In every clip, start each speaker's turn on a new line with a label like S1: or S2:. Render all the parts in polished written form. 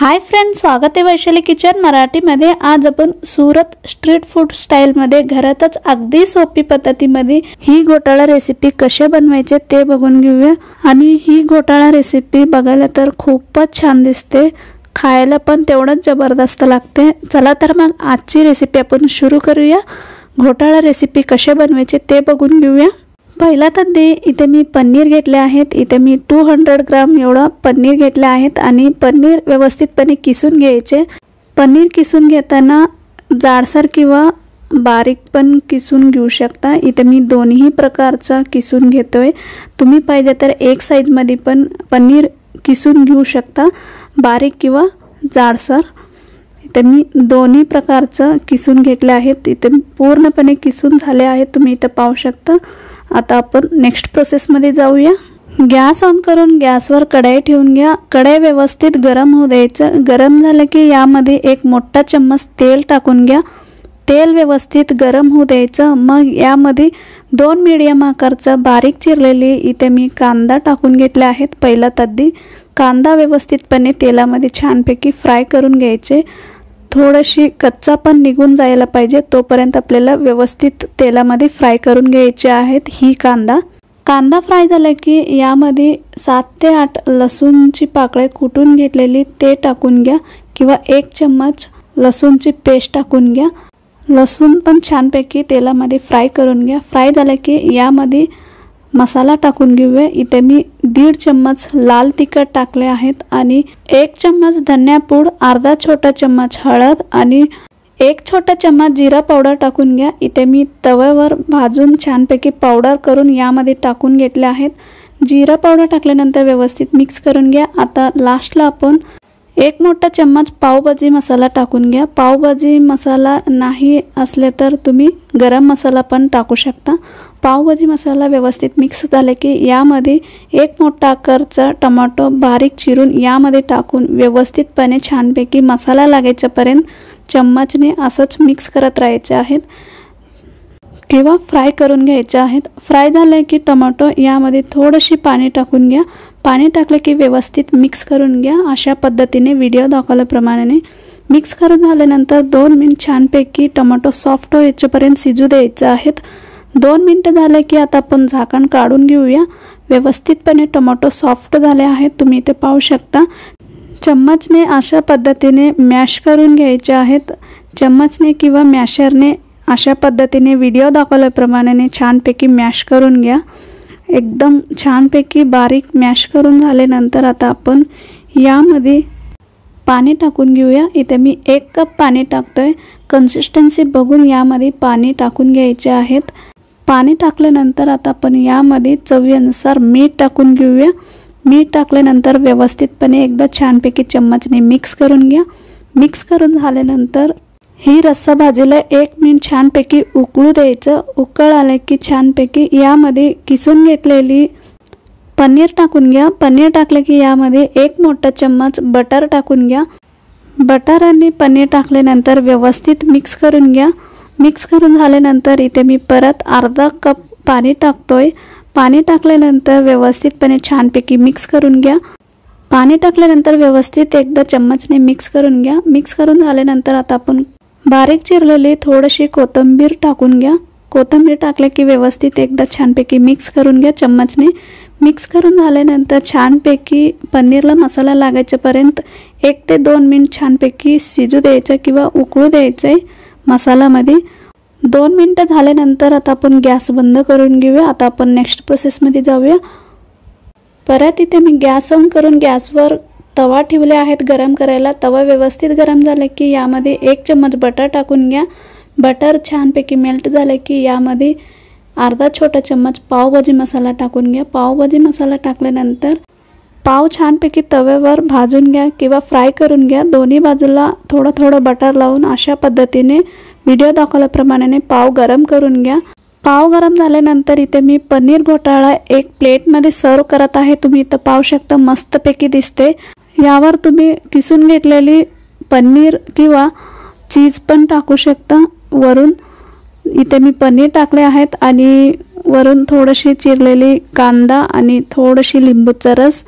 S1: Hi friends, स्वागत आहे Vaishali kitchen मराठीमध्ये। आज आपण सुरत स्ट्रीट फूड स्टाईलमध्ये घरातच अगदी सोपी पद्धतीमध्ये ही घोटाळा रेसिपी कशी बनवायची ते बघून घेऊया। आणि ही घोटाळा रेसिपी बघायला तर खूपच छान दिसते, खायला पण तेवढंच जबरदस्त लागते। चला तर मग आजची रेसिपी आपण सुरू करूया। घोटाळा रेसिपी कशी बनवायची ते बघून घेऊया। पहिला तर इथे मी पनीर घेतले आहेत। इथे मी 200 ग्राम एवढा पनीर घेतले आहेत आणि पनीर व्यवस्थितपणे किसून घ्यायचे। पनीर किसून घेताना जाडसर किंवा बारीक पण किसून घेऊ शकता। इथे मी दोन्ही प्रकारचा किसून घेतोय। तुम्ही पाहिजे तर एक साइज मध्ये पण पनीर किसून घेऊ शकता, बारीक किंवा जाडसर। इथे मी दोन्ही प्रकारचं किसून घेतले आहेत। इथे पूर्णपणे किसून झाले आहेत, तुम्ही इथे पाहू शकता। आता आपण नेक्स्ट प्रोसेस मध्ये जाऊया। गॅस ऑन करून गॅसवर कढई ठेवून घ्या। कढई व्यवस्थित गरम होऊ द्यायचं। गरम झालं की यामध्ये एक मोठा चम्मच तेल टाकून घ्या। तेल व्यवस्थित गरम होऊ द्यायचं। मग यामध्ये 2 मीडियम आकारचा बारीक चिरलेली इथे मी कांदा टाकून घेतले आहेत। पहिला तद्दी कांदा व्यवस्थितपणे तेलामध्ये छानपैकी फ्राय करून घ्यायचे। थोडीशी कच्चा पण निघून जायला पाहिजे, तोपर्यंत आपल्याला व्यवस्थित तेलामध्ये फ्राय करून घ्यायचे आहेत ही कांदा फ्राय झाला की यामध्ये 7 ते 8 लसूणची पाकळी कुटून घेतलेली ते टाकून घ्या, किंवा 1 चम्मच लसूणची पेस्ट टाकून घ्या। लसूण पण छानपैकी तेलामध्ये फ्राय करून घ्या। फ्राय झाला की यामध्ये मसाला टाकून घेऊया। इथे मी 1.5 चम्मच लाल तिखट टाकले आहेत आणि 1 चम्मच धनिया पूड, अर्धा छोटा चम्मच हळद आणि 1 छोटा चम्मच जिरा पावडर टाकून घ्या। इथे मी तव्यावर भाजून छानपैकी पावडर करून यामध्ये टाकून घेतले आहेत। जिरा पावडर टाकल्यानंतर व्यवस्थित मिक्स करून घ्या। आता लास्टला आपण 1 मोठा चम्मच पावभाजी मसाला टाकून घ्या। पावभाजी मसाला नाही असले तर तुम्ही गरम मसाला पण टाकू शकता। पावभाजी मसाला व्यवस्थित मिक्स झाले की यामध्ये 1 मोठा आकारचा टोमॅटो बारीक चिरून यामध्ये टाकून व्यवस्थितपणे छानपैकी मसाला लागायच्यापर्यंत चम्मचने असंच मिक्स करत राहायचे आहेत किंवा फ्राय करून घ्यायचे आहेत। फ्राय झाले की टोमॅटो यामध्ये थोडीशी पाणी टाकून घ्या। पाणी टाकले की व्यवस्थित मिक्स करून घ्या। अशा पद्धतीने व्हिडिओ दाखवल्याप्रमाणे मिक्स करून झाल्यानंतर 2 मिनिट छानपैकी टोमॅटो सॉफ्ट होईपर्यंत शिजू द्यायचे आहेत। 2 मिनिट झाले की आता आपण झाकण काढून घेऊया। व्यवस्थितपणे टोमॅटो सॉफ्ट झाले आहेत, तुम्ही इथे पाहू शकता। चम्मचने अशा पद्धतीने मॅश करून घ्यायचे आहेत। चम्मचने किंवा मॅशरने अशा पद्धतीने व्हिडिओ दाखवल्याप्रमाणे छानपैकी मॅश करून घ्या। एकदम छानपैकी बारीक मॅश करून झाल्यानंतर आता आपण यामध्ये पाणी टाकून घेऊया। इथे मी 1 कप पाणी टाकतोय। कन्सिस्टन्सी बघून यामध्ये पाणी टाकून घ्यायचे आहेत। पाणी टाकल्यानंतर आता आपण यामध्ये चवीनुसार मीठ टाकून घेऊया। मीठ टाकल्यानंतर व्यवस्थितपणे एकदा छानपैकी चम्मचने मिक्स करून घ्या। मिक्स करून झाल्यानंतर ही रस्सा भाजीला 1 मिनिट छानपैकी उकळू द्यायचं। उकळ आले की छानपैकी यामध्ये किसून घेतलेली पनीर टाकून घ्या। पनीर टाकले की यामध्ये 1 मोठा चम्मच बटर टाकून घ्या। बटर आणि पनीर टाकल्यानंतर व्यवस्थित मिक्स करून घ्या। मिक्स करून झाल्यानंतर इथे मी परत अर्धा कप पाणी टाकतोय। पाणी टाकल्यानंतर व्यवस्थितपणे छानपैकी मिक्स करून घ्या। पाणी टाकल्यानंतर व्यवस्थित एकदा चम्मचने मिक्स करून घ्या। मिक्स करून झाल्यानंतर आता आपण बारीक चिरलेली थोडीशी कोथिंबीर टाकून घ्या। कोथिंबीर टाकले की व्यवस्थित एकदा छानपैकी मिक्स करून घ्या चम्मचने। मिक्स करून झाल्यानंतर छानपैकी पनीरला मसाला लागायच्यापर्यंत 1 ते 2 मिनिट छानपैकी शिजू द्यायचं किंवा उकळू द्यायचं मसाल्यामध्ये। 2 मिनिटं झाल्यानंतर आता आपण गॅस बंद करून घेऊया। आता आपण नेक्स्ट प्रोसेसमध्ये जाऊया। परत इथे मी गॅस ऑन करून गॅसवर तवा ठेवले आहेत गरम करायला। तवा व्यवस्थित गरम झाले की यामध्ये 1 चम्मच बटर टाकून घ्या। बटर छानपैकी मेल्ट झाले की यामध्ये अर्धा छोटा चम्मच पावभाजी मसाला टाकून घ्या। पावभाजी मसाला टाकल्यानंतर पाव छानपैकी तव्यावर भाजून घ्या किंवा फ्राय करून घ्या। दोन्ही बाजूला थोडं थोडं बटर लावून अशा पद्धतीने व्हिडिओ दाखवल्याप्रमाणे पाव गरम करून घ्या। पाव गरम झाल्यानंतर इथे मी पनीर घोटाळा एक प्लेटमध्ये सर्व करत आहे। तुम्ही इथं पाहू शकता, मस्तपैकी दिसते। यावर तुम्ही किसून घेतलेली पनीर किंवा चीज पण टाकू शकता वरून। इथे मी पनीर टाकले आहेत आणि वरून थोडीशी चिरलेली कांदा आणि थोडीशी लिंबूचा रस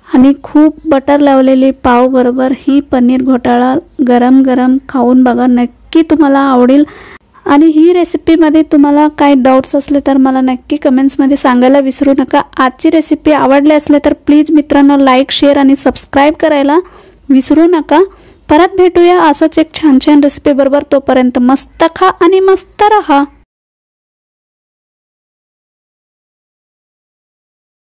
S1: आणि खूप बटर लावलेली पाव बरोबर ही पनीर घोटाळा गरम गरम खाऊन बघा, नक्की तुम्हाला आवडेल। आणि ही रेसिपीमध्ये तुम्हाला काही डाऊट्स असले तर मला नक्की कमेंट्समध्ये सांगायला विसरू नका। आजची रेसिपी आवडली असले तर प्लीज मित्रांनो लाईक, शेअर आणि सबस्क्राईब करायला विसरू नका। परत भेटूया असंच एक छान छान रेसिपी बरोबर। तोपर्यंत मस्त खा आणि मस्त रहा।